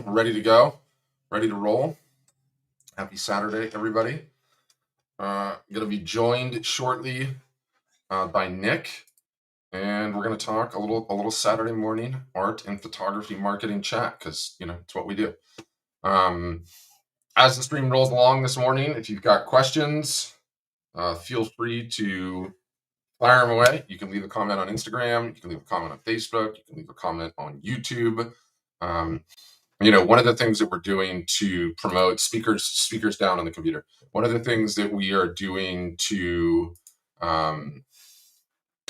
Ready to go, ready to roll. Happy Saturday, everybody. Going to be joined shortly by Nick, and we're going to talk a little Saturday morning art and photography marketing chat because it's what we do. As the stream rolls along this morning, if you've got questions, feel free to fire them away. You can leave a comment on Instagram. You can leave a comment on Facebook. You can leave a comment on YouTube. One of the things that we're doing to promote speakers down on the computer, one of the things that we are doing to kind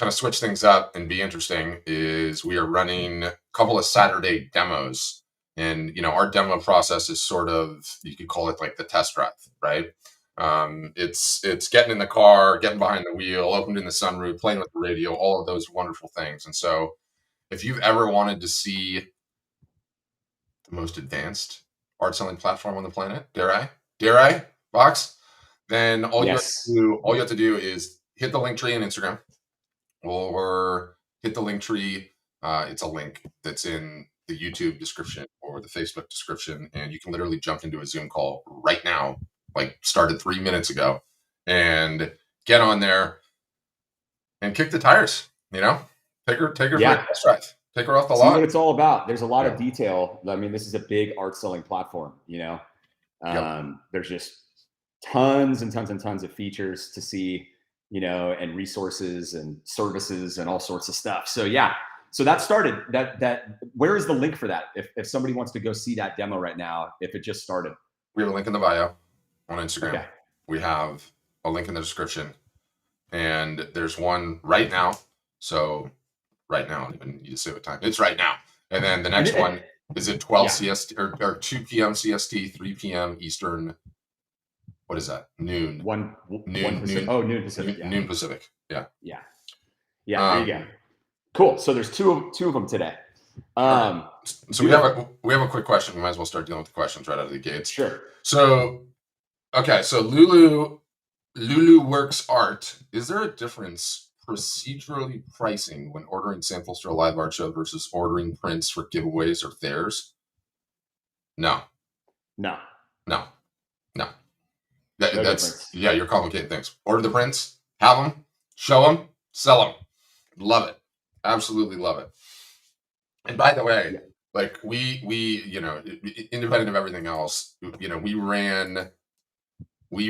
of switch things up and be interesting is we are running a couple of Saturday demos. And, our demo process is sort of, you could call it like the test drive, right? It's getting in the car, getting behind the wheel, opening the sunroof, playing with the radio, all of those wonderful things. And so if you've ever wanted to see the most advanced art selling platform on the planet, dare I, Vox? Then all you have to do is hit the link tree on Instagram or hit the link tree. It's a link that's in the YouTube description or the Facebook description, and you can literally jump into a Zoom call right now, like started 3 minutes ago, and get on there and kick the tires. Take her for a test drive. Take her off the lot. See what it's all about. There's a lot of detail. I mean, this is a big art selling platform. There's just tons and tons and tons of features to see, and resources and services and all sorts of stuff. So so that started. That where is the link for that? If somebody wants to go see that demo right now, if it just started, we have a link in the bio on Instagram. Okay. We have a link in the description, and there's one right now. So right now, I don't even need to say what time. It's right now. And then the next one is at 12 CST or 2 p.m. CST, 3 p.m. Eastern. What is that? Noon. Noon Pacific. Oh, noon Pacific. Noon Pacific. Yeah. There you go. Cool. So there's two of them today. So we have a quick question. We might as well start dealing with the questions right out of the gates. Sure. So, okay. So Lulu Works Art. Is there a difference procedurally pricing when ordering samples for a live art show versus ordering prints for giveaways or fairs? No. That's you're complicating things. Order the prints, have them, show them, sell them. Love it. Absolutely love it. And by the way, like we independent of everything else, we ran, I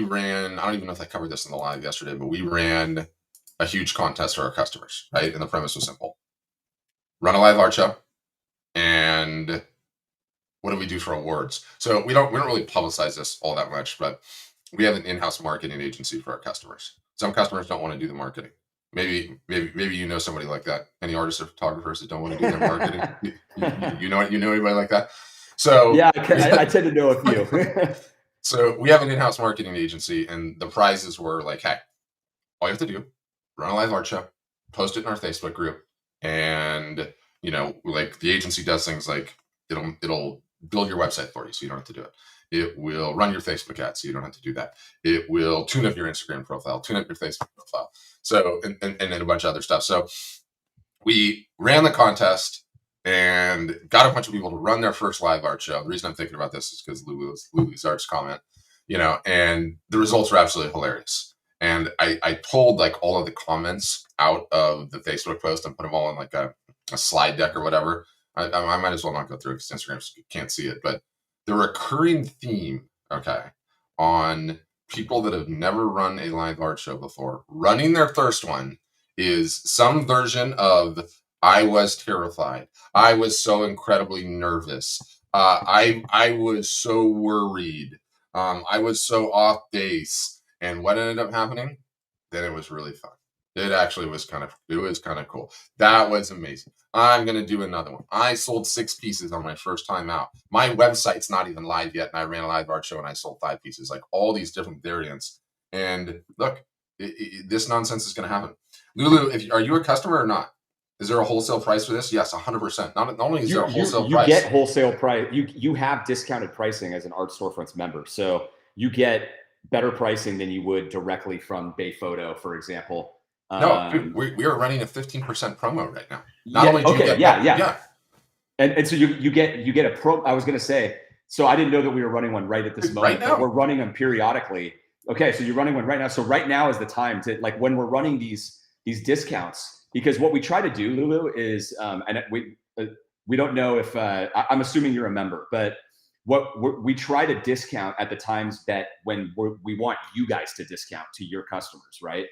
don't even know if I covered this in the live yesterday, but we ran a huge contest for our customers, right? And the premise was simple. Run a live art show. And what do we do for awards? So we don't really publicize this all that much, but we have an in-house marketing agency for our customers. Some customers don't want to do the marketing. Maybe you know somebody like that. Any artists or photographers that don't want to do their marketing? you know anybody like that? So yeah, I tend to know a few. So we have an in-house marketing agency, and the prizes were like, hey, all you have to do, run a live art show, post it in our Facebook group, and like the agency does things like it'll build your website for you, so you don't have to do it. It will run your Facebook ads, so you don't have to do that. It will tune up your Instagram profile, tune up your Facebook profile, so and then a bunch of other stuff. So we ran the contest and got a bunch of people to run their first live art show. The reason I'm thinking about this is because Lulu's Arts comment, and the results were absolutely hilarious. And I pulled like all of the comments out of the Facebook post and put them all in like a slide deck or whatever. I might as well not go through it because Instagram can't see it. But the recurring theme, on people that have never run a live art show before, running their first one, is some version of I was terrified. I was so incredibly nervous. I was so worried. I was so off base. And what ended up happening? Then it was really fun. It actually was kind of cool. That was amazing. I'm going to do another one. I sold 6 pieces on my first time out. My website's not even live yet. And I ran a live art show and I sold 5 pieces, like all these different variants. And look, this nonsense is going to happen. Lulu, are you a customer or not? Is there a wholesale price for this? Yes, 100%. Not only is there a wholesale price. You get wholesale price. You have discounted pricing as an Art Storefronts member. So you get better pricing than you would directly from Bay Photo, for example. No, dude, we are running a 15% promo right now. Not only do you get And so you get a pro. I was going to say, so I didn't know that we were running one right at this moment, right now. but we're running them periodically. Okay, so you're running one right now. So right now is the time to, like, when we're running these discounts, because what we try to do, Lulu, is and we don't know if I'm assuming you're a member, but we try to discount at the times that when we want you guys to discount to your customers, right?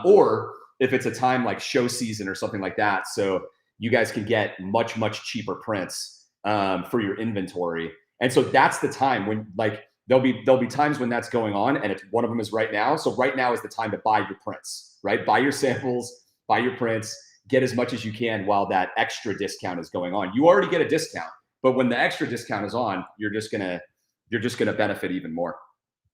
Or if it's a time like show season or something like that, so you guys can get much cheaper prints for your inventory. And so that's the time when, like, there'll be times when that's going on, and it's one of them is right now. So right now is the time to buy your prints, right? Buy your samples, buy your prints, get as much as you can while that extra discount is going on. You already get a discount, but when the extra discount is on, you're just gonna benefit even more.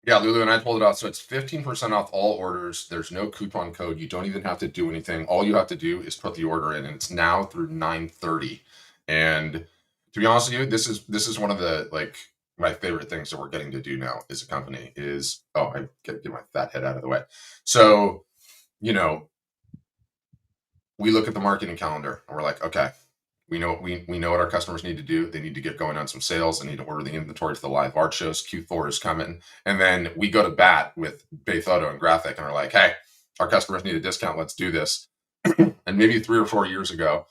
Yeah, Lulu and I pulled it out. So it's 15% off all orders. There's no coupon code. You don't even have to do anything. All you have to do is put the order in, and it's now through 9:30. And to be honest with you, this is one of the, like, my favorite things that we're getting to do now as a company is, oh, I get my fat head out of the way. So, you know, we look at the marketing calendar and we're like, okay, we know what our customers need to do. They need to get going on some sales. They need to order the inventory for the live art shows. Q4 is coming. And then we go to bat with Bay Photo and Graphic and we're like, hey, our customers need a discount. Let's do this. And maybe 3 or 4 years ago,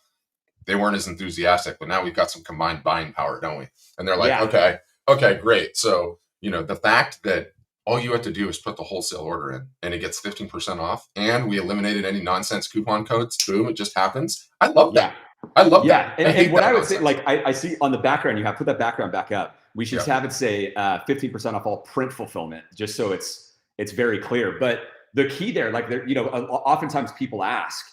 they weren't as enthusiastic, but now we've got some combined buying power, don't we? And they're like, Yeah. okay, great. So, the fact that all you have to do is put the wholesale order in and it gets 15% off, and we eliminated any nonsense coupon codes. Boom, it just happens. I love that. Yeah. I love Yeah. that. And what I would nonsense. say, like, I see on the background, you have put that background back up. We should Yep. have it say 15% off all print fulfillment, just so it's very clear. But the key there, like, oftentimes people ask,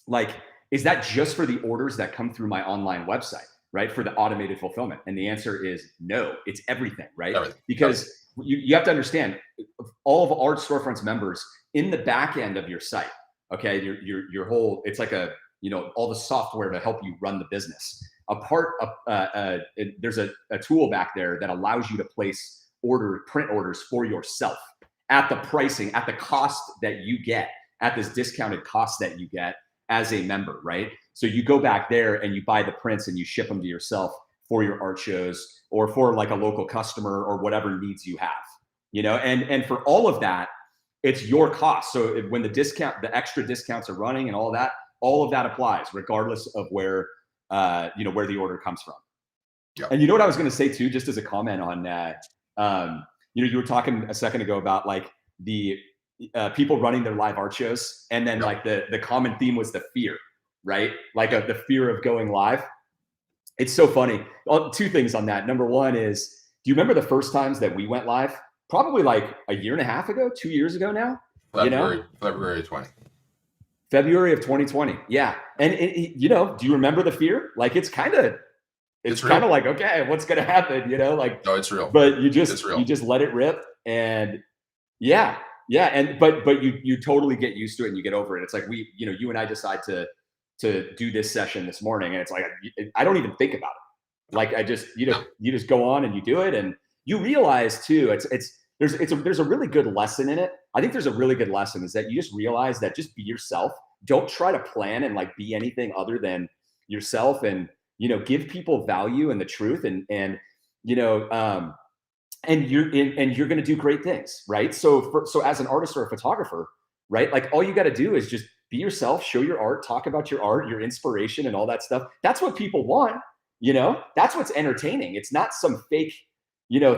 like, is that just for the orders that come through my online website, right? For the automated fulfillment? And the answer is no, it's everything, right? Everything. Because you have to understand, all of Art Storefront's members in the back end of your site, okay, your whole, it's like all the software to help you run the business. There's a tool back there that allows you to place print orders for yourself at the pricing, at the cost that you get, at this discounted cost that you get as a member, right? So you go back there and you buy the prints and you ship them to yourself for your art shows or for, like, a local customer or whatever needs you have, and for all of that, it's your cost. So when the extra discounts are running and all of that applies regardless of where the order comes from. Yeah. And you know what I was going to say too, just as a comment on that, you were talking a second ago about, like, the people running their live art shows, and then like the common theme was the fear, right? Like the fear of going live. It's so funny. Two things on that. Number one is, do you remember the first times that we went live? Probably like a year and a half ago, 2 years ago now. February 20. February of 2020. Yeah. And do you remember the fear? Like, it's kind of like, okay, what's going to happen? Like, no, it's real, but you just let it rip. And yeah. And, but you totally get used to it and you get over it. It's like you and I decide to do this session this morning, and it's like, I don't even think about it. Like, you just go on and you do it. And you realize too, there's a really good lesson in it. I think there's a really good lesson is that you just realize that just be yourself. Don't try to plan and, like, be anything other than yourself, and, give people value and the truth, and you're going to do great things, right? So as an artist or a photographer, right? Like, all you got to do is just be yourself, show your art, talk about your art, your inspiration, and all that stuff. That's what people want, that's what's entertaining. It's not some fake,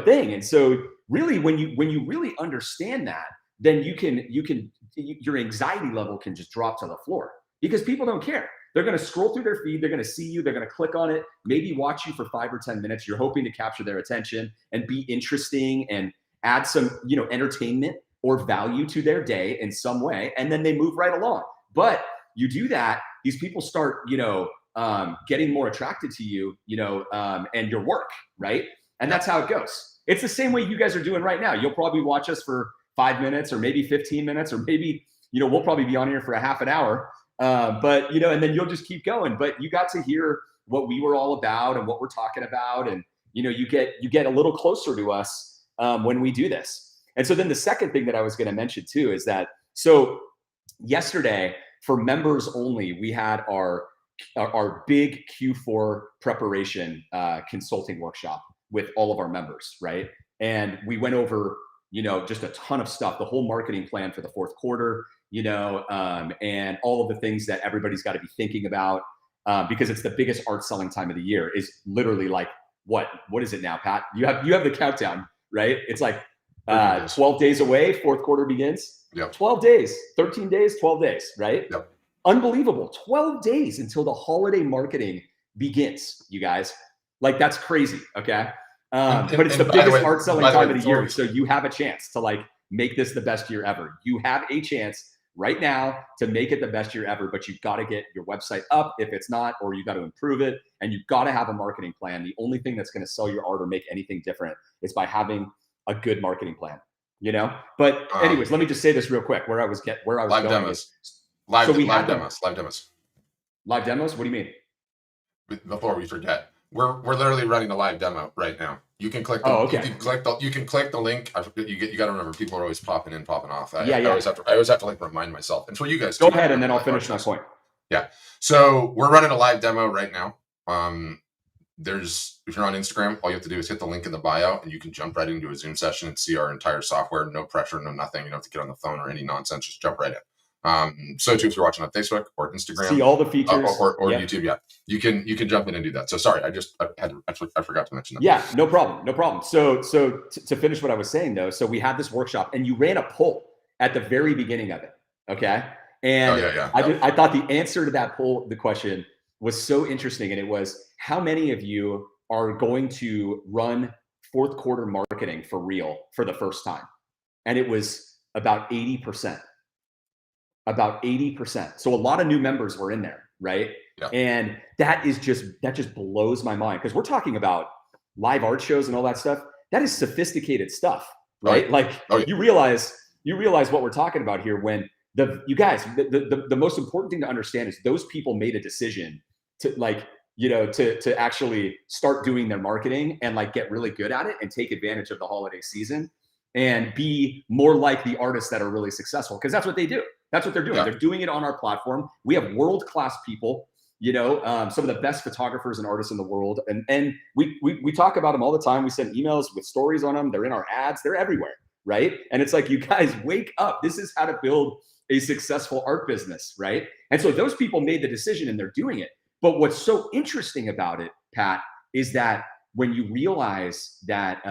thing. And so really, when you really understand that, then your anxiety level can just drop to the floor, because people don't care. They're going to scroll through their feed. They're going to see you. They're going to click on it, maybe watch you for 5 or 10 minutes. You're hoping to capture their attention and be interesting and add some, entertainment or value to their day in some way. And then they move right along. But you do that, these people start, getting more attracted to you, and your work, right? And that's how it goes. It's the same way you guys are doing right now. You'll probably watch us for 5 minutes or maybe 15 minutes, or maybe, we'll probably be on here for a half an hour. But, and then you'll just keep going. But you got to hear what we were all about and what we're talking about. And, you get a little closer to us when we do this. And so then the second thing that I was going to mention too is that, so yesterday, for members only, we had our our big Q4 preparation consulting workshop with all of our members, right? And we went over, just a ton of stuff, the whole marketing plan for the fourth quarter, and all of the things that everybody's got to be thinking about, because it's the biggest art selling time of the year. Is literally like what is it now, Pat? You have the countdown, right? It's like 12 days away. Fourth quarter begins. Yep. 12 days, 13 days, 12 days, right? Yep. Unbelievable. 12 days until the holiday marketing begins, you guys. Like, that's crazy. Okay. But it's the biggest art selling time of the year. So you have a chance to like make this the best year ever. You have a chance right now to make it the best year ever, but you've got to get your website up if it's not, or you got to improve it, and you've got to have a marketing plan. The only thing that's going to sell your art or make anything different is by having a good marketing plan, But anyways, let me just say this real quick. Where I was live going demos. Live demos. Live demos? What do you mean? Before we forget, we're literally running a live demo right now. You can click. You can click the link. You got to remember, people are always popping in, popping off. I always have to like remind myself. And for you guys, go ahead, and then I'll finish my point. Yeah. So we're running a live demo right now. If you're on Instagram, all you have to do is hit the link in the bio, and you can jump right into a Zoom session and see our entire software. No pressure, no nothing. You don't have to get on the phone or any nonsense. Just jump right in. So too, if you're watching on Facebook or Instagram, see all the features, or YouTube, you can jump in and do that. So sorry, I forgot to mention that. Yeah, no problem. So to finish what I was saying though, so we had this workshop, and you ran a poll at the very beginning of it, okay? And I thought the answer to that poll, the question, was so interesting, and it was, how many of you are going to run fourth quarter marketing for real for the first time? And it was about 80%. About 80%. So a lot of new members were in there, right? Yeah. And that just blows my mind, because we're talking about live art shows and all that stuff. That is sophisticated stuff, right? You realize what we're talking about here when the most important thing to understand is those people made a decision to actually start doing their marketing and like get really good at it and take advantage of the holiday season and be more like the artists that are really successful, because that's what they do. That's what they're doing. Yeah. They're doing it on our platform. We have world-class people, some of the best photographers and artists in the world. And we talk about them all the time. We send emails with stories on them. They're in our ads. They're everywhere, right? And it's like, you guys, wake up. This is how to build a successful art business, right? And so those people made the decision and they're doing it. But what's so interesting about it, Pat, is that when you realize that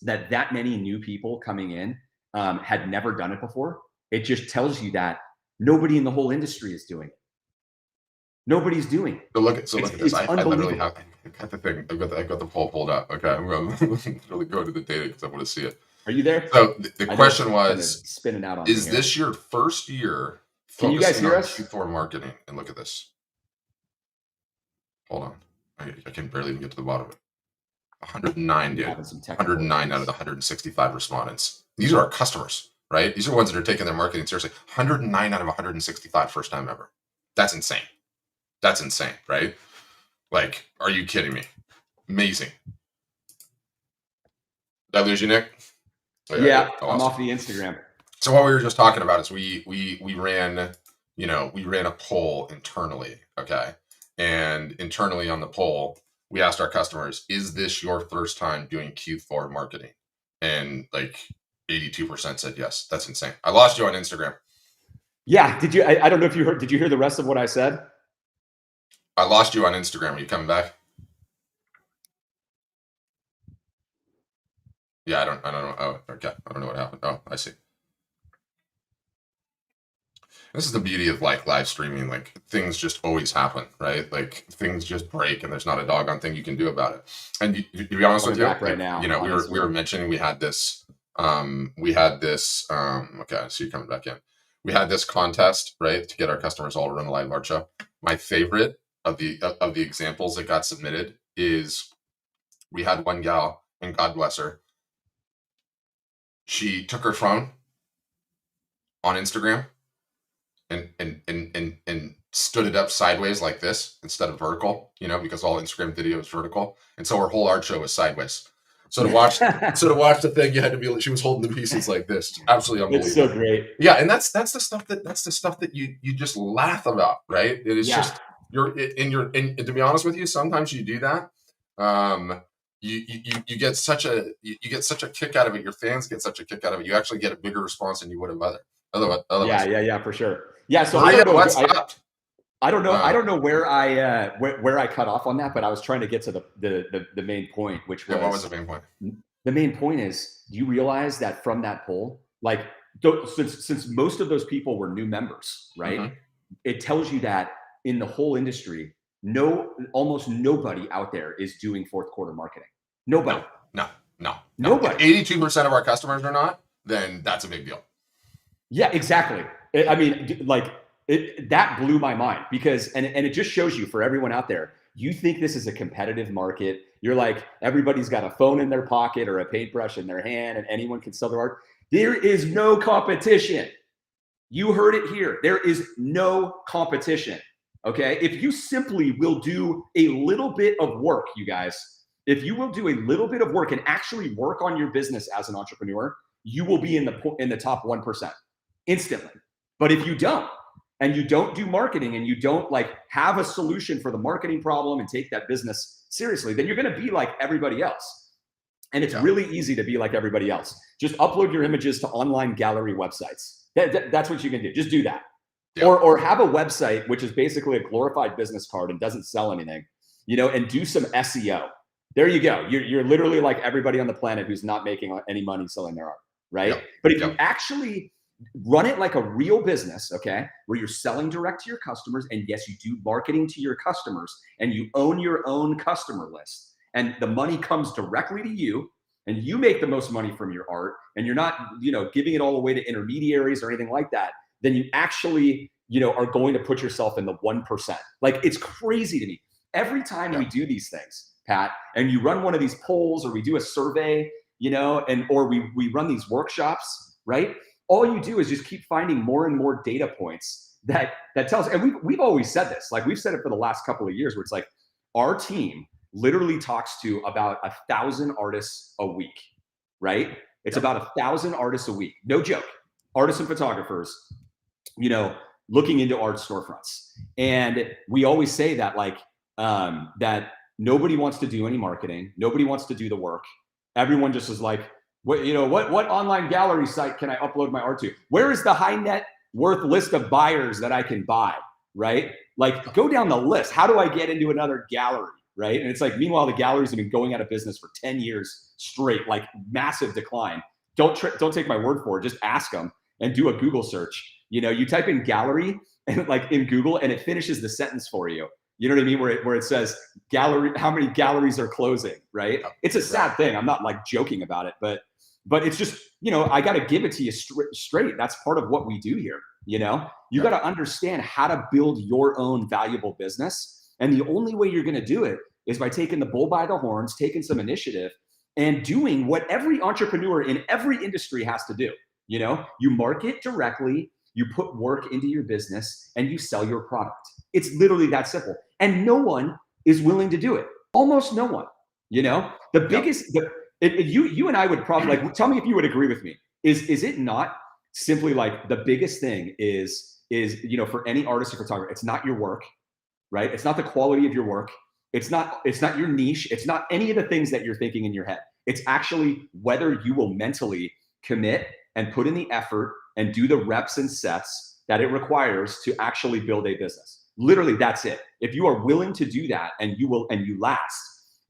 that many new people coming in had never done it before, it just tells you that nobody in the whole industry is doing it. Nobody's doing it. So look at this. I literally have the thing. I've got the poll pulled up. Okay, I'm going to really go to the data because I want to see it. Are you there? So the question was, spinning out on is this your first year focusing on Q4 marketing? And look at this. Hold on. I can barely even get to the bottom of it. 109, dude. 109 out of the 165 respondents. These are our customers, right? These are ones that are taking their marketing seriously. 109 out of 165 first time ever. That's insane. That's insane, right? Like, are you kidding me? Amazing. Did I lose you, Nick? Oh, yeah, I'm off the Instagram. So what we were just talking about is we ran a poll internally, okay? And internally on the poll, we asked our customers, is this your first time doing Q4 marketing? And like 82% said yes. That's insane. I lost you on Instagram. Yeah. Did you? I don't know if you heard. Did you hear the rest of what I said? I lost you on Instagram. Are you coming back? Yeah, I don't know. Oh, okay. I don't know what happened. Oh, I see. This is the beauty of like live streaming. Like, things just always happen, right? Like, things just break, and there's not a doggone thing you can do about it. And to be honest with you, right now, we were mentioning we had this. Okay, so you're coming back in. We had this contest, right, to get our customers all to run a live art show. My favorite of the examples that got submitted is we had one gal, and God bless her. She took her phone on Instagram and stood it up sideways like this instead of vertical, because all Instagram video is vertical. And so her whole art show was sideways. So to watch the thing, you had to be. She was holding the pieces like this. Absolutely unbelievable. It's so great. Yeah, and that's the stuff that you just laugh about, right? It is just and to be honest with you, sometimes you do that. You get such a kick out of it. Your fans get such a kick out of it. You actually get a bigger response than you would have otherwise. Yeah, for sure. Yeah, so well, I don't know. What stopped? I don't know. I don't know where I cut off on that, but I was trying to get to the main point, which was, what was the main point? The main point is, do you realize that from that poll, like since most of those people were new members, right? Mm-hmm. It tells you that in the whole industry, almost nobody out there is doing fourth quarter marketing. Nobody. No. Nobody. 82% of our customers are not. Then that's a big deal. Yeah, exactly. I mean, like that blew my mind because, and it just shows you, for everyone out there, you think this is a competitive market. You're like, everybody's got a phone in their pocket or a paintbrush in their hand and anyone can sell their art. There is no competition. You heard it here. There is no competition. Okay. If you simply will do a little bit of work, you guys, if you will do a little bit of work and actually work on your business as an entrepreneur, you will be in the top 1% instantly. But if you don't, and you don't do marketing, and you don't like have a solution for the marketing problem and take that business seriously, then you're going to be like everybody else. And it's really easy to be like everybody else. Just upload your images to online gallery websites. That's what you can do. Just do that. Yeah. Or have a website, which is basically a glorified business card and doesn't sell anything, and do some SEO. There you go. You're literally like everybody on the planet who's not making any money selling their art, right? Yep. But if you actually run it like a real business, okay, where you're selling direct to your customers, and yes, you do marketing to your customers, and you own your own customer list, and the money comes directly to you, and you make the most money from your art, and you're not, giving it all away to intermediaries or anything like that, then you actually, are going to put yourself in the 1%. Like, it's crazy to me. Every time we do these things, Pat, and you run one of these polls, or we do a survey, or we run these workshops, right? All you do is just keep finding more and more data points that tells, and we've always said this, like we've said it for the last couple of years, where it's like our team literally talks to about 1,000 artists a week, right? It's about 1,000 artists a week, no joke. Artists and photographers, looking into art storefronts. And we always say that that nobody wants to do any marketing. Nobody wants to do the work. Everyone just is like, what online gallery site can I upload my art to? Where is the high net worth list of buyers that I can buy, right? Like, go down the list. How do I get into another gallery, right? And it's like, meanwhile, the galleries have been going out of business for 10 years straight, like massive decline. Don't take my word for it. Just ask them and do a Google search. You type in gallery and in Google, and it finishes the sentence for you. You know what I mean? Where it says gallery, how many galleries are closing, right? It's a sad thing. I'm not joking about it, but it's just, I got to give it to you straight. That's part of what we do here. You got to understand how to build your own valuable business. And the only way you're going to do it is by taking the bull by the horns, taking some initiative, and doing what every entrepreneur in every industry has to do. You market directly, you put work into your business, and you sell your product. It's literally that simple. And no one is willing to do it. Almost no one. The biggest, you and I would probably, tell me if you would agree with me. Is it not simply the biggest thing is for any artist or photographer, it's not your work, right? It's not the quality of your work. It's not your niche. It's not any of the things that you're thinking in your head. It's actually whether you will mentally commit and put in the effort and do the reps and sets that it requires to actually build a business. Literally, that's it. If you are willing to do that and you last,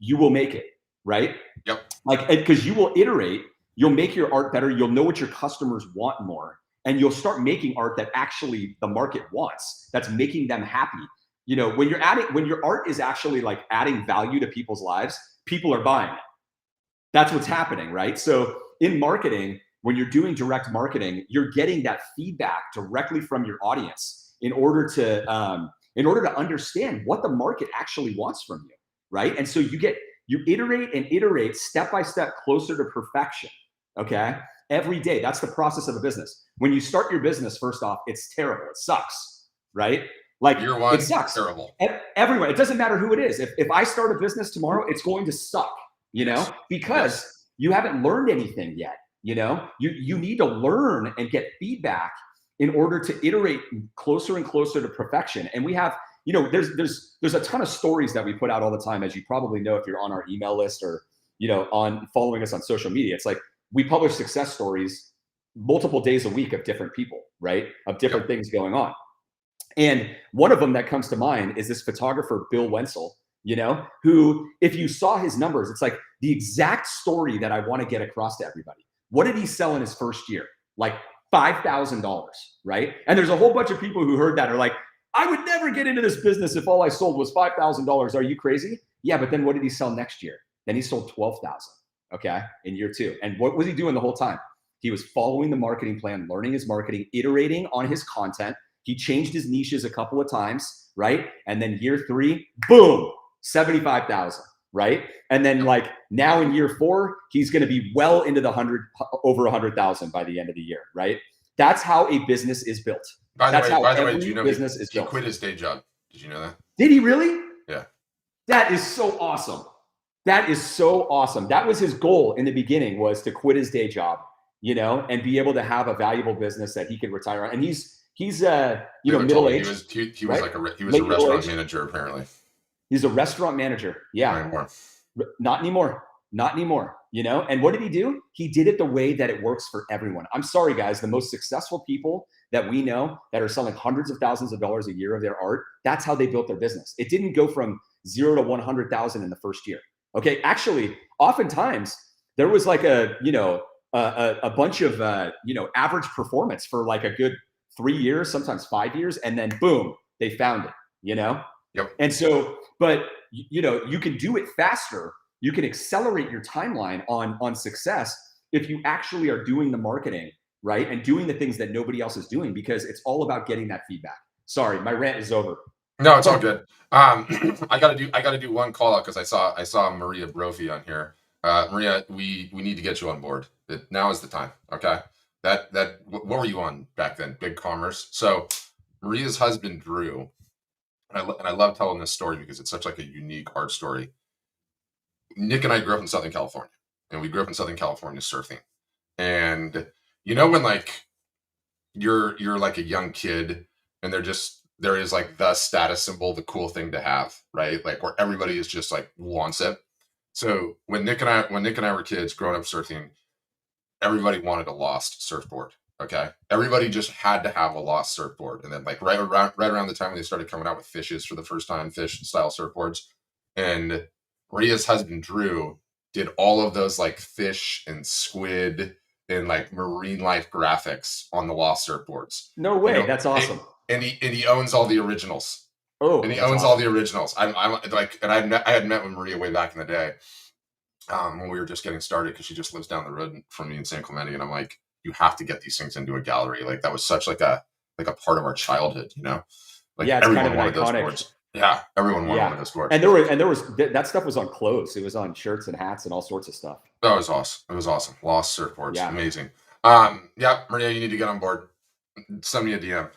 you will make it, right? Yep. Because you will iterate, you'll make your art better. You'll know what your customers want more, and you'll start making art that actually the market wants, that's making them happy. When your art is actually adding value to people's lives, people are buying it. That's what's happening, right? So in marketing, when you're doing direct marketing, you're getting that feedback directly from your audience in order to understand what the market actually wants from you, right? And so you iterate and iterate step by step closer to perfection, okay? Every day. That's the process of a business. When you start your business, first off, it's terrible. It sucks, right? Year one, it sucks. Terrible. Everyone, it doesn't matter who it is. If I start a business tomorrow, it's going to suck, because you haven't learned anything yet. You need to learn and get feedback in order to iterate closer and closer to perfection. And we have, there's a ton of stories that we put out all the time, as you probably know if you're on our email list or on following us on social media. It's like we publish success stories multiple days a week of different people, right? Of different things going on. And one of them that comes to mind is this photographer, Bill Wenzel, who, if you saw his numbers, it's like the exact story that I want to get across to everybody. What did he sell in his first year? Like $5,000, right? And there's a whole bunch of people who heard that are like, I would never get into this business if all I sold was $5,000. Are you crazy? Yeah, but then what did he sell next year? Then he sold 12,000, okay, in year 2. And what was he doing the whole time? He was following the marketing plan, learning his marketing, iterating on his content. He changed his niches a couple of times, right? And then year 3, boom, 75,000, right? And then like now in year 4, he's going to be well into the over 100,000 by the end of the year, right? That's how a business is built. By the way, do you know he quit his day job? Did you know that? Did he really? Yeah. That is so awesome. That is so awesome. That was his goal in the beginning, was to quit his day job, and be able to have a valuable business that he could retire on. And he's middle aged. He was right? He was a restaurant manager apparently. He's a restaurant manager. Yeah. Not anymore. Not anymore. And what did he do? He did it the way that it works for everyone. I'm sorry, guys. The most successful people that we know that are selling hundreds of thousands of dollars a year of their art, that's how they built their business. It didn't go from 0 to 100,000 in the first year. Okay. Actually, oftentimes there was like a bunch of, average performance for like a good 3 years, sometimes 5 years. And then boom, they found it, Yep. And so, but you can do it faster. You can accelerate your timeline on success if you actually are doing the marketing, right? And doing the things that nobody else is doing, because it's all about getting that feedback. Sorry, my rant is over. No, it's all good. I gotta do one call out because I saw Maria Brophy on here. Maria, we need to get you on board. Now is the time. Okay. What were you on back then? BigCommerce. So Maria's husband, Drew, and I love telling this story because it's such like a unique art story. Nick and I grew up in Southern California, and we grew up in Southern California surfing. And when like you're like a young kid and there is like the status symbol, the cool thing to have, right? Like where everybody is just like wants it. So when Nick and I were kids growing up surfing, everybody wanted a Lost surfboard. Okay. Everybody just had to have a Lost surfboard. And then like right around the time when they started coming out with fishes for the first time, fish style surfboards. And Maria's husband, Drew, did all of those like fish and squid and like marine life graphics on the Lost surfboards. No way. That's awesome. And he owns all the originals. Oh, and he owns all the originals. I had met with Maria way back in the day when we were just getting started, because she just lives down the road from me in San Clemente. And I'm like, you have to get these things into a gallery. Like that was such like a part of our childhood, Like yeah, it's everyone kind of wanted iconic. those boards. Yeah, everyone wanted one of those boards. And there was that stuff was on clothes. It was on shirts and hats and all sorts of stuff. That was awesome. It was awesome. Lost surfboards, amazing. Maria, you need to get on board. Send me a DM.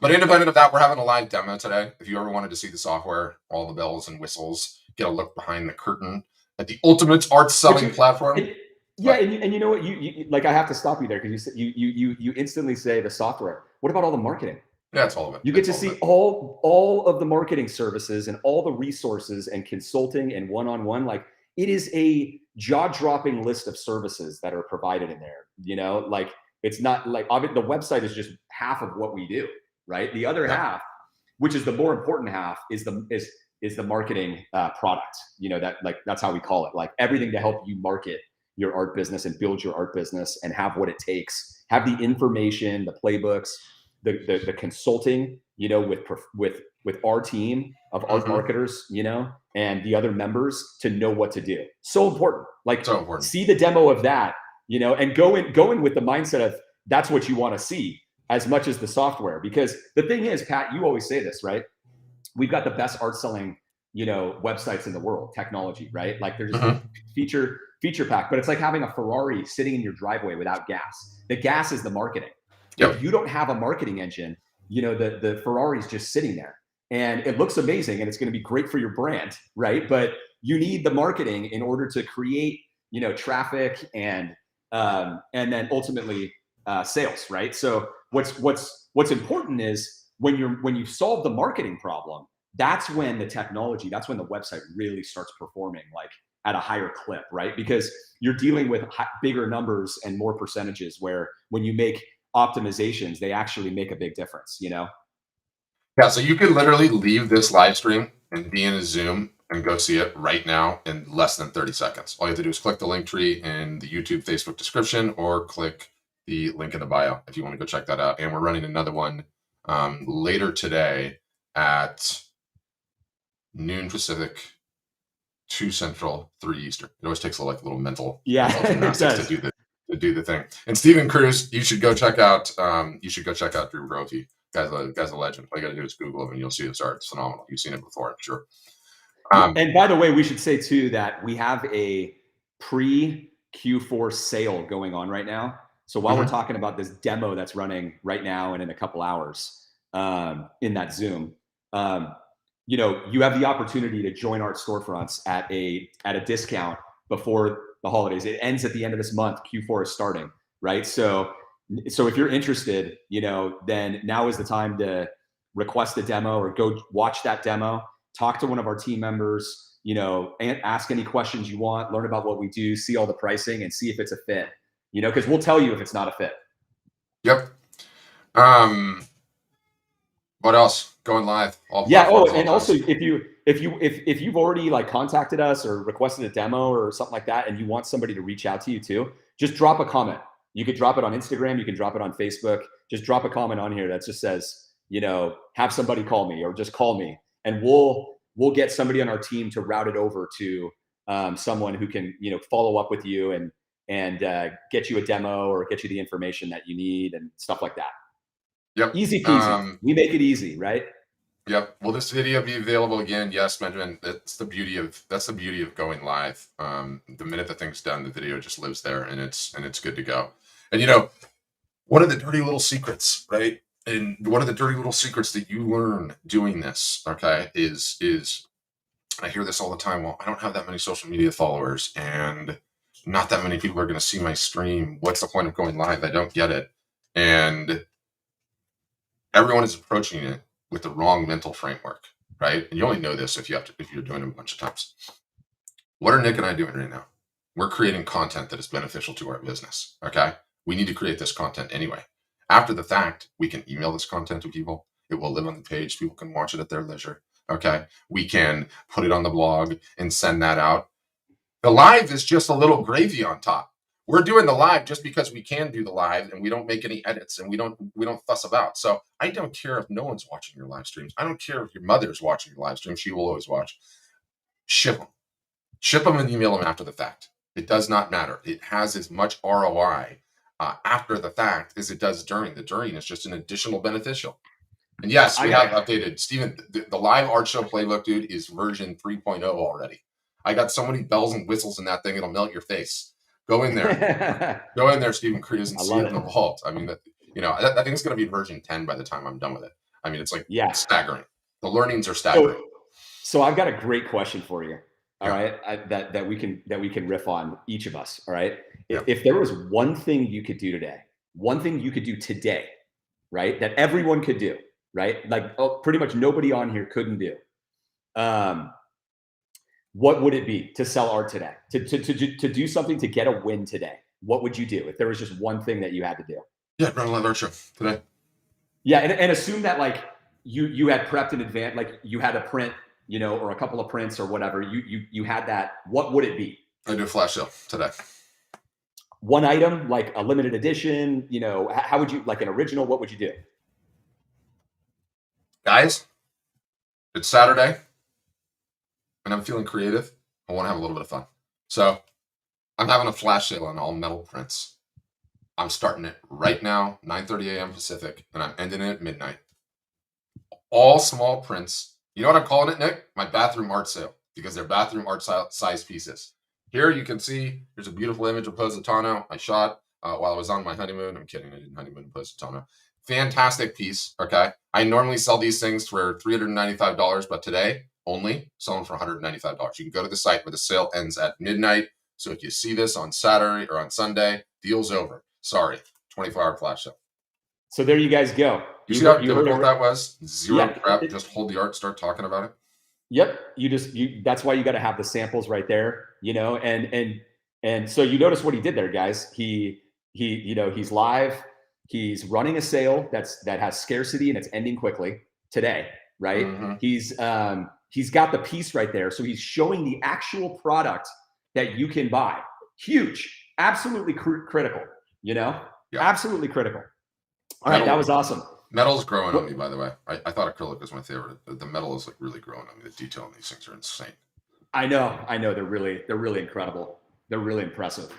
But independent of that, we're having a live demo today. If you ever wanted to see the software, all the bells and whistles, get a look behind the curtain at the ultimate art selling platform. And you know what? You like, I have to stop you there because you instantly say the software. What about all the marketing? Yeah, it's all of it. You get to see all of the marketing services and all the resources and consulting and one-on-one. Like, it is a jaw-dropping list of services that are provided in there. Like, it's not like the website is just half of what we do, right? The other half, which is the more important half, is the marketing product. That's how we call it. Like, everything to help you market your art business and build your art business and have what it takes, have the information, the playbooks, the consulting, with our team of art marketers, and the other members to know what to do. So important. Like, so important. See the demo of that, and go in with the mindset of that's what you want to see as much as the software. Because the thing is, Pat, you always say this, right? We've got the best art selling, websites in the world, technology, right? Like, they're just feature pack, but it's like having a Ferrari sitting in your driveway without gas. The gas is the marketing. Yep. If you don't have a marketing engine, the Ferrari's just sitting there, and it looks amazing and it's going to be great for your brand, right? But you need the marketing in order to create, traffic and then ultimately sales, right? So what's important is when you solve the marketing problem, that's when the technology, that's when the website really starts performing like at a higher clip, right? Because you're dealing with bigger numbers and more percentages, where when you make optimizations, they actually make a big difference, you know? Yeah, so you can literally leave this live stream and be in a Zoom and go see it right now in less than 30 seconds. All you have to do is click the link tree in the YouTube, Facebook description, or click the link in the bio if you want to go check that out. And we're running another one later today at noon Pacific, 2 Central, 3 Eastern. It always takes a little mental gymnastics to do the thing. And Stephen Cruz, you should go check out Drew Brophy. Guy's a legend. All you got to do is Google him, and you'll see his art. It's phenomenal. You've seen it before, I'm sure. And by the way, we should say too that we have a pre Q4 sale going on right now. So while we're talking about this demo that's running right now and in a couple hours in that Zoom, you have the opportunity to join Art Storefronts at a discount before the holidays. It ends at the end of this month. Q4 is starting, right? So if you're interested, then now is the time to request a demo or go watch that demo, talk to one of our team members, and ask any questions you want, learn about what we do, see all the pricing, and see if it's a fit, because we'll tell you if it's not a fit. Yep. What else? Going live. And also if you've already like contacted us or requested a demo or something like that, and you want somebody to reach out to you too, just drop a comment. You could drop it on Instagram. You can drop it on Facebook. Just drop a comment on here that just says, have somebody call me, or just call me, and we'll get somebody on our team to route it over to someone who can, follow up with you and get you a demo or get you the information that you need and stuff like that. Yep. Easy peasy. We make it easy, right? Yep. Will this video be available again? Yes, Benjamin. That's the beauty of going live. The minute the thing's done, the video just lives there, and it's good to go. And one of the dirty little secrets, right? And one of the dirty little secrets that you learn doing this, okay, is I hear this all the time. Well, I don't have that many social media followers, and not that many people are going to see my stream. What's the point of going live? I don't get it. And everyone is approaching it with the wrong mental framework, right? And you only know this if you're doing it a bunch of times. What are Nick and I doing right now? We're creating content that is beneficial to our business, okay? We need to create this content anyway. After the fact, we can email this content to people. It will live on the page. People can watch it at their leisure, okay? We can put it on the blog and send that out. The live is just a little gravy on top. We're doing the live just because we can do the live, and we don't make any edits, and we don't fuss about. So I don't care if no one's watching your live streams. I don't care if your mother's watching your live stream. She will always watch. Ship them and email them after the fact. It does not matter. It has as much ROI after the fact as it does during. The during is just an additional beneficial. And yes, we have updated. Steven, the live art show playbook, dude, is version 3.0 already. I got so many bells and whistles in that thing, it'll melt your face. Go in there. Go in there, Stephen Cruz, and see it in the vault. I mean, I think it's going to be version 10 by the time I'm done with it. I mean, it's staggering. The learnings are staggering. So I've got a great question for you. All right, that we can riff on, each of us. All right, if there was one thing you could do today, right, that everyone could do, right, like pretty much nobody on here couldn't do, what would it be to sell art today? To do something to get a win today? What would you do if there was just one thing that you had to do? Yeah, run a live art show today. Yeah, and assume that like you had prepped in advance, like you had a print, or a couple of prints or whatever. You had that. What would it be? I do a flash sale today. One item, like a limited edition. How would you, like an original? What would you do? Guys, it's Saturday, and I'm feeling creative. I want to have a little bit of fun. So I'm having a flash sale on all metal prints. I'm starting it right now, 9:30 a.m. Pacific, and I'm ending it at midnight. All small prints. You know what I'm calling it, Nick? My bathroom art sale, because they're bathroom art size pieces. Here you can see there's a beautiful image of Positano I shot while I was on my honeymoon. I'm kidding, I didn't honeymoon in Positano. Fantastic piece, okay? I normally sell these things for $395, but today only sell them for $195. You can go to the site where the sale ends at midnight. So if you see this on Saturday or on Sunday, deal's over. Sorry, 24-hour flash sale. So there you guys go. You see how You heard difficult it. that was? Zero Yeah. prep, just hold the art, start talking about it. Yep. That's why you got to have the samples right there, and so you notice what he did there, guys. He's live. He's running a sale that has scarcity and it's ending quickly today, right? Mm-hmm. He's got the piece right there. So he's showing the actual product that you can buy. Huge, absolutely critical, absolutely critical. All right, that was awesome. Metal's growing on me, by the way. I thought acrylic was my favorite. The metal is like really growing on me. The detail on these things are insane. I know. They're really incredible. They're really impressive.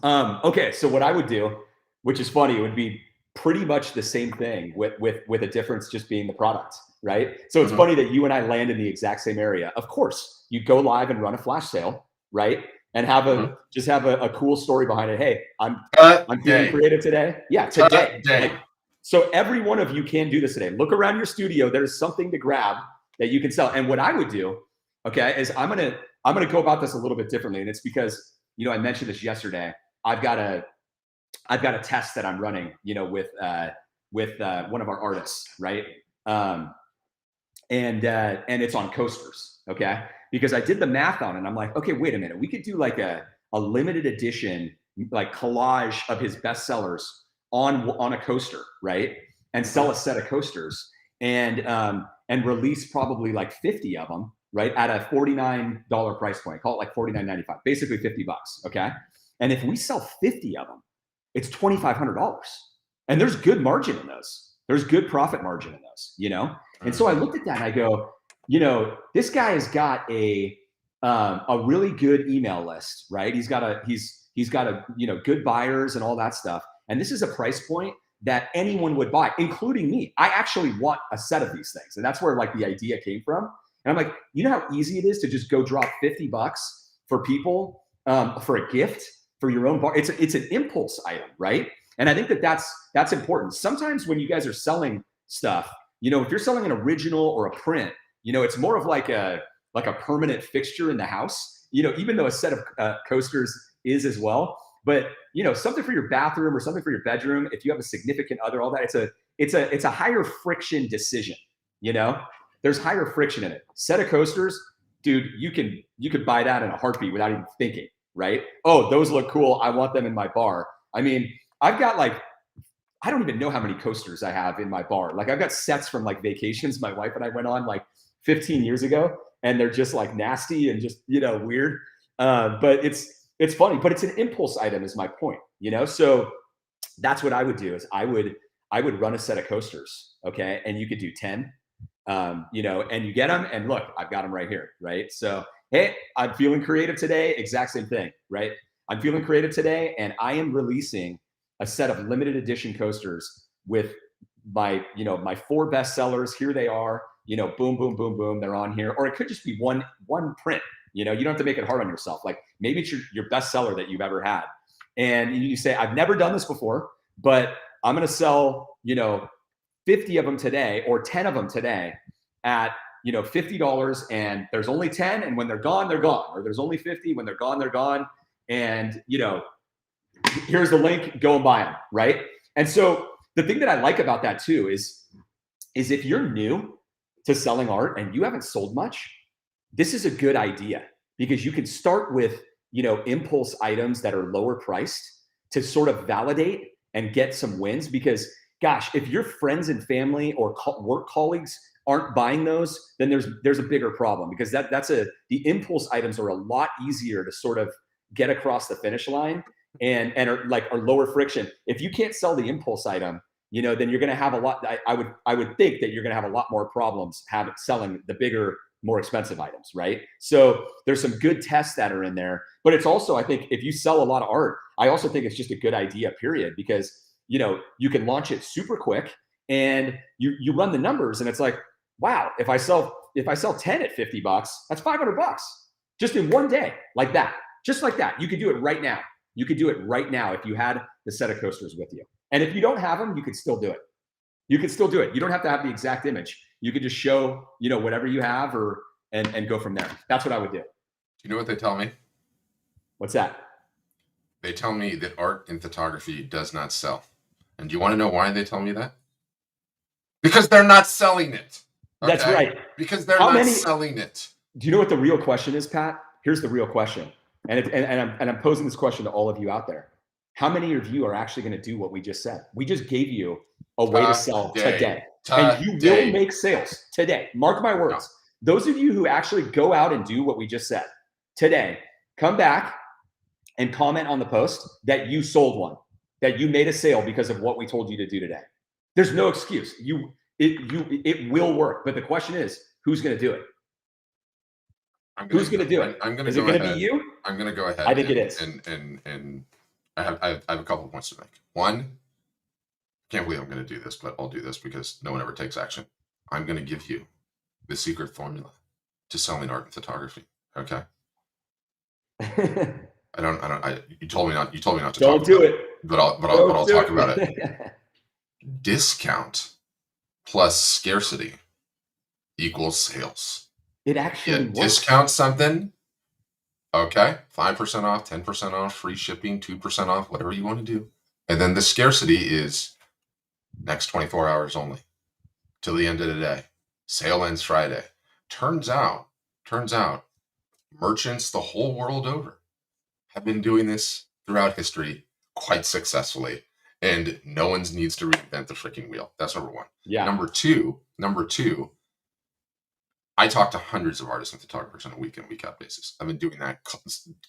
Okay, so what I would do, which is funny, it would be pretty much the same thing with a difference just being the product, right? So it's funny that you and I land in the exact same area. Of course, you'd go live and run a flash sale, right? And have a cool story behind it. Hey, I'm feeling creative today. Yeah, today. So every one of you can do this today. Look around your studio. There's something to grab that you can sell. And what I would do, okay, is I'm gonna go about this a little bit differently. And it's because, I mentioned this yesterday. I've got a test that I'm running, with one of our artists, right? And it's on coasters, okay? Because I did the math on it, and I'm like, okay, wait a minute. We could do like a limited edition, like collage of his bestsellers on a coaster, right? And sell a set of coasters and release probably like 50 of them, right? At a $49 price point, call it like $49.95, basically $50, okay? And if we sell 50 of them, it's $2,500. And there's good margin in those. There's good profit margin in those, And so I looked at that and I go, this guy has got a really good email list, right? He's got a good buyers and all that stuff. And this is a price point that anyone would buy, including me. I actually want a set of these things. And that's where like the idea came from. And I'm like, you know how easy it is to just go drop $50 for people for a gift for your own bar? It's an impulse item, right? And I think that's important. Sometimes when you guys are selling stuff, if you're selling an original or a print, it's more of like a permanent fixture in the house, even though a set of coasters is as well. But something for your bathroom or something for your bedroom, if you have a significant other, all that, it's a higher friction decision. There's higher friction in it. Set of coasters, dude, you could buy that in a heartbeat without even thinking, right? Oh, those look cool. I want them in my bar. I mean, I've got I don't even know how many coasters I have in my bar. Like I've got sets from like vacations my wife and I went on like 15 years ago, and they're just like nasty and just, weird. But it's funny, but it's an impulse item is my point, So that's what I would do is I would run a set of coasters. Okay. And you could do 10, and you get them and look, I've got them right here. Right. So, hey, I'm feeling creative today. Exact same thing. Right. I'm feeling creative today, and I am releasing a set of limited edition coasters with my 4 bestsellers. Here they are, boom, boom, boom, boom. They're on here. Or it could just be one print. You don't have to make it hard on yourself. Like maybe it's your bestseller that you've ever had. And you say, I've never done this before, but I'm going to sell, 50 of them today or 10 of them today at, $50, and there's only 10. And when they're gone, they're gone. Or there's only 50. When they're gone, they're gone. And, here's the link, go and buy them. Right. And so the thing that I like about that too is if you're new to selling art and you haven't sold much, this is a good idea because you can start with, impulse items that are lower priced to sort of validate and get some wins. Because gosh, if your friends and family or work colleagues aren't buying those, then there's a bigger problem, because the impulse items are a lot easier to sort of get across the finish line and are lower friction. If you can't sell the impulse item, then you're going to have a lot. I would think that you're going to have a lot more problems selling the bigger, more expensive items, right? So there's some good tests that are in there, but it's also, I think, if you sell a lot of art, I also think it's just a good idea, period, because you can launch it super quick and you run the numbers and it's like, wow, if I sell 10 at $50, that's $500 just in one day, like that, just like that. You could do it right now. You could do it right now if you had the set of coasters with you. And if you don't have them, you could still do it. You could still do it. You don't have to have the exact image. You could just show, whatever you have and go from there. That's what I would do. You know what they tell me? What's that? They tell me that art and photography does not sell. And do you want to know why they tell me that? Because they're not selling it. Okay? That's right. Because they're not selling it. Do you know what the real question is, Pat? Here's the real question. And I'm posing this question to all of you out there. How many of you are actually going to do what we just said? We just gave you a way to sell today. And you will make sales today. Mark my words. No. Those of you who actually go out and do what we just said today, come back and comment on the post that you sold one, that you made a sale because of what we told you to do today. There's no excuse. It will work. But the question is, who's going to do it? Who's going to do it? Is it going to be you? I'm going to go ahead. I think it is. And I have a couple of points to make. One, can't believe I'm going to do this, but I'll do this because no one ever takes action. I'm going to give you the secret formula to selling art and photography. Okay. You told me not to Don't talk about do it. But I'll talk about it. Discount plus scarcity equals sales. It actually works. Discount something. Okay. 5% off, 10% off, free shipping, 2% off, whatever you want to do. And then the scarcity is next 24 hours only till the end of the day. Sale ends Friday. Turns out merchants the whole world over have been doing this throughout history quite successfully. And no one needs to reinvent the freaking wheel. That's number one. Yeah. Number two, I talk to hundreds of artists and photographers on a week in, week out basis. I've been doing that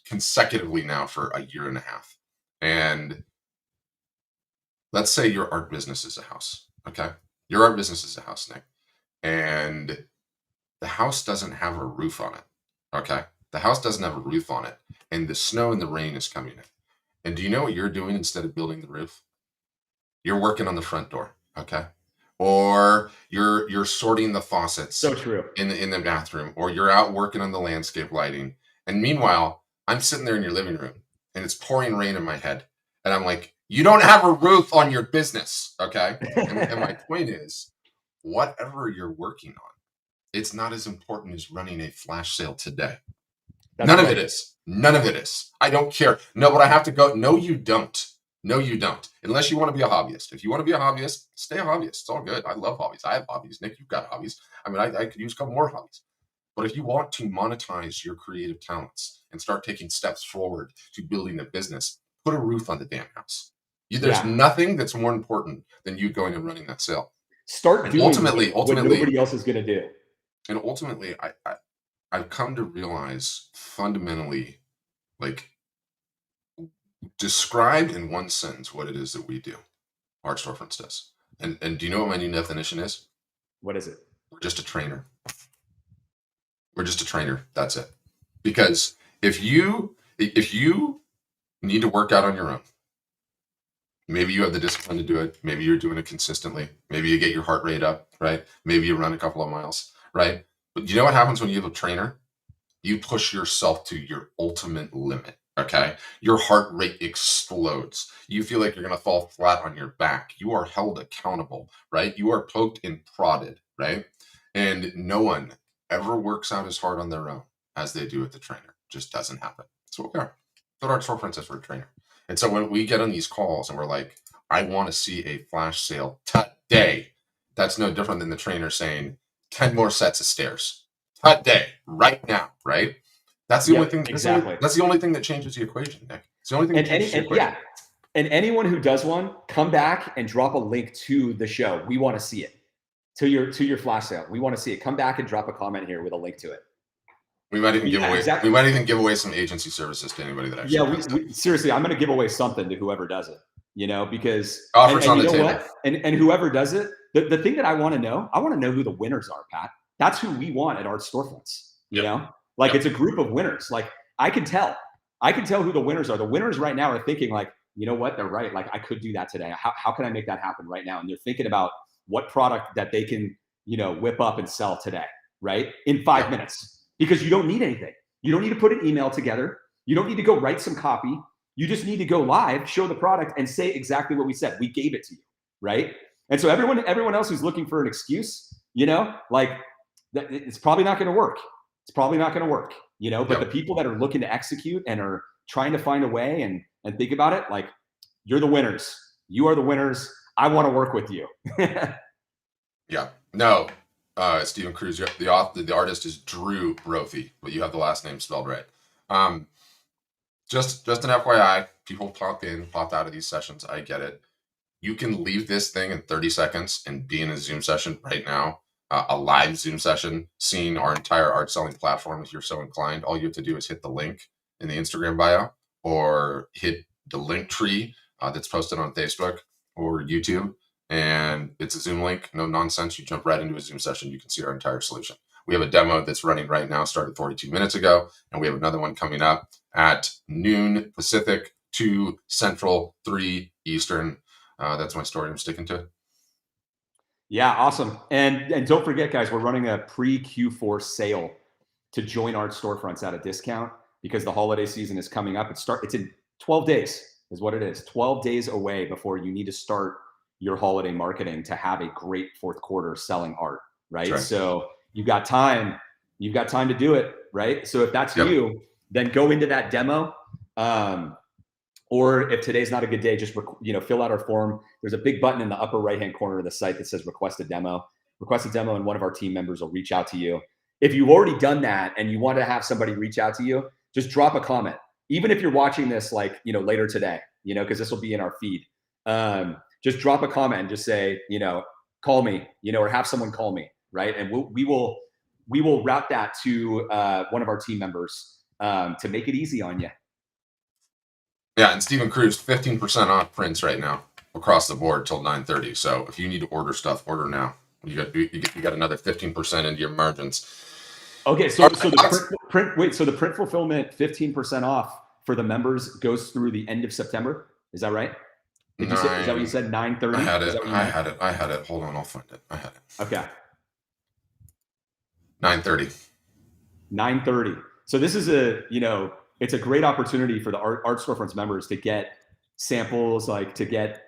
consecutively now for a year and a half. And let's say your art business is a house. Okay. Your art business is a house, Nick. And the house doesn't have a roof on it. Okay. The house doesn't have a roof on it. And the snow and the rain is coming in. And do you know what you're doing instead of building the roof? You're working on the front door. Okay. Or you're sorting the faucets. So true. In the bathroom, or you're out working on the landscape lighting. And meanwhile, I'm sitting there in your living room and it's pouring rain in my head. And I'm like, you don't have a roof on your business. Okay. And my point is, whatever you're working on, it's not as important as running a flash sale today. None of it is. None of it is. I don't care. No, but I have to go. No, you don't. No, you don't. Unless you want to be a hobbyist. If you want to be a hobbyist, stay a hobbyist. It's all good. I love hobbies. I have hobbies. Nick, you've got hobbies. I mean, I could use a couple more hobbies. But if you want to monetize your creative talents and start taking steps forward to building a business, put a roof on the damn house. There's nothing that's more important than you going and running that sale. Start doing ultimately what nobody else is going to do. And ultimately, I've come to realize fundamentally, like, described in one sentence what it is that we do. Art Storefronts does. And do you know what my new definition is? What is it? We're just a trainer. We're just a trainer. That's it. Because if you need to work out on your own, maybe you have the discipline to do it. Maybe you're doing it consistently. Maybe you get your heart rate up, right? Maybe you run a couple of miles, right? But you know what happens when you have a trainer? You push yourself to your ultimate limit. Okay. Your heart rate explodes. You feel like you're going to fall flat on your back. You are held accountable, right? You are poked and prodded, right? And no one ever works out as hard on their own as they do with the trainer. It just doesn't happen. That's what we are. That's what Art Storefronts is for a trainer. And so when we get on these calls and we're like, I want to see a flash sale today, that's no different than the trainer saying 10 more sets of stairs today, right now, right? That's the only thing. Exactly. That's the only thing that changes the equation, Nick. It's the only thing that changes the equation. Yeah. And anyone who does one, come back and drop a link to the show. We want to see it. To your flash sale. We want to see it. Come back and drop a comment here with a link to it. We might even give away. Exactly. We might even give away some agency services to anybody that actually. Yeah, seriously, I'm going to give away something to whoever does it. Because offers on the table. And whoever does it, the thing that I want to know who the winners are, Pat. That's who we want at Art Storefronts. You know, like it's a group of winners. Like I can tell who the winners are. The winners right now are thinking like, you know what, they're right. Like I could do that today. How can I make that happen right now? And they're thinking about what product that they can, whip up and sell today, right? In 5 minutes. Because you don't need anything. You don't need to put an email together. You don't need to go write some copy. You just need to go live, show the product, and say exactly what we said. We gave it to you, right? And so everyone else who's looking for an excuse, like it's probably not going to work. It's probably not going to work, But the people that are looking to execute and are trying to find a way and think about it, like you're the winners. You are the winners. I want to work with you. Yeah. No. Stephen Cruz, the artist is Drew Brophy, but you have the last name spelled right. Just an FYI, people pop in, pop out of these sessions. I get it. You can leave this thing in 30 seconds and be in a Zoom session right now, a live Zoom session, seeing our entire art selling platform if you're so inclined. All you have to do is hit the link in the Instagram bio or hit the link tree that's posted on Facebook or YouTube. And it's a Zoom link, no nonsense. You jump right into a Zoom session. You can see our entire solution. We have a demo that's running right now, started 42 minutes ago, and we have another one coming up at noon Pacific, 2 Central, 3 Eastern. That's my story I'm sticking to. Yeah, awesome. And don't forget, guys, we're running a pre-Q4 sale to join Art Storefronts at a discount because the holiday season is coming up. It's in 12 days is what it is. 12 days away before you need to start your holiday marketing to have a great fourth quarter selling art, right? So you've got time to do it, right? So if that's you, then go into that demo. Or if today's not a good day, just fill out our form. There's a big button in the upper right-hand corner of the site that says request a demo. Request a demo, and one of our team members will reach out to you. If you've already done that and you want to have somebody reach out to you, just drop a comment. Even if you're watching this later today, because this will be in our feed. Just drop a comment and just say, call me, or have someone call me, right? And we will route that to one of our team members to make it easy on you. Yeah, and Stephen Cruz, 15% off prints right now across the board till 9:30. So if you need to order stuff, order now. You got another 15% into your margins. Okay, so the print fulfillment 15% off for the members goes through the end of September. Is that right? Is that what you said? 9:30. I had it. Hold on, I'll find it. I had it. Okay. 9:30. 9:30. So this is it's a great opportunity for the Art Storefronts members to get samples, to get,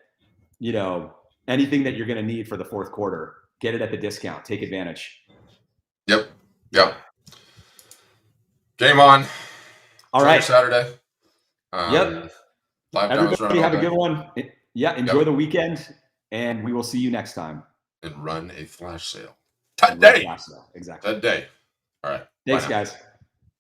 anything that you're going to need for the fourth quarter. Get it at the discount. Take advantage. Yep. Game on. All right. Saturday. Yep. Everybody have a good one. Yeah. Enjoy the weekend, and we will see you next time. And run a flash sale today. Exactly. Today. All right. Thanks, guys.